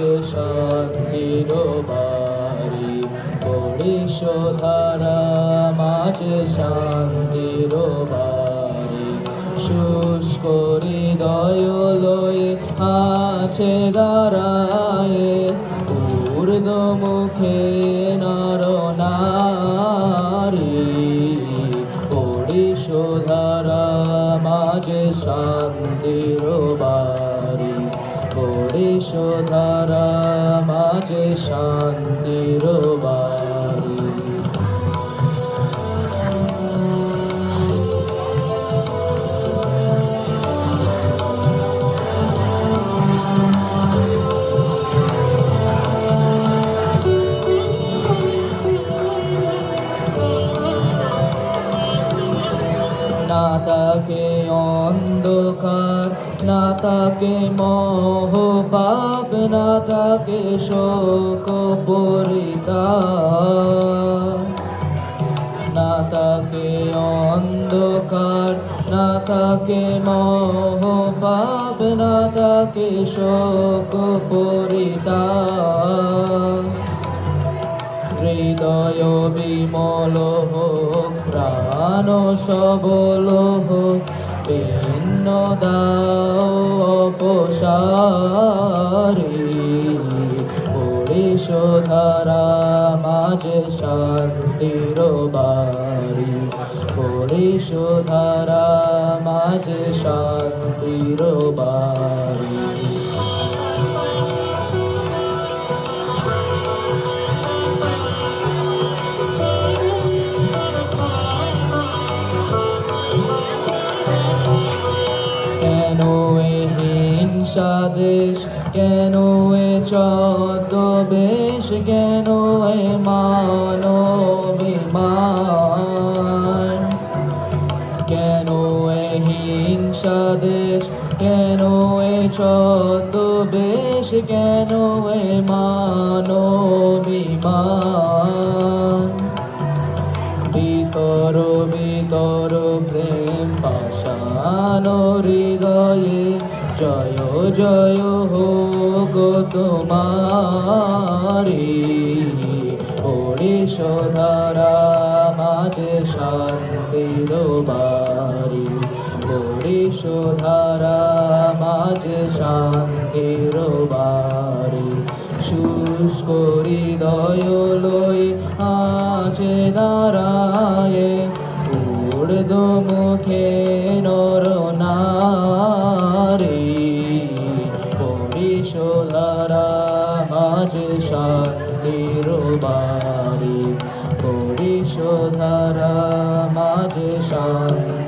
মাঝে শান্তির বাড়ি, পরিশোধারা মাঝে শান্তির বাড়ি। শুষ্ক হৃদয় লয়ে আছে দাঁড়ায়ে, ঊর্ধ্বমুখে নর নারী। পরিশোধারা মাঝে শান্তির বাড়ি, পরিশোধারা মাঝে শান্তির বাড়ি। না তাকে অন্ধকার, না তাকে মোহ পাপ, না তাকে শোক পরিতাপ। না তাকে অন্ধকার, না তাকে মোহ পাপ, না তাকে শোক পরিতাপ। হৃদয় বিমল হোক, প্রাণ সবল হোক, ভিন্ন দাও অপসারী। পরিশোধারা মাঝে শান্তির বাড়ি, পরিশোধারা মাঝে শান্তির বাড়ি। কেন এ হিংসা দেশ, কেন এ ছদ্মবেশ, কেন এ মানবিমান। কেন এ হিংসা দেশ, কেন এ ছদ্মবেশ, কেন এ মানবিমান। ভিতর ভিতর প্রেম পাষাণ হৃদয়ে, জয় জয় হোক তোমারি। পরিশোধারা মাঝে শান্তির বাড়ি, পরিশোধারা মাঝে শান্তির বাড়ি। শুষ্ক হৃদয় লয়ে আছে দাঁড়ায়ে, ঊর্ধ্বমুখে নর নারী। পরিশোধারা মাঝে শান্তির বাড়ি, পরিশোধারা মাঝে শান্তি।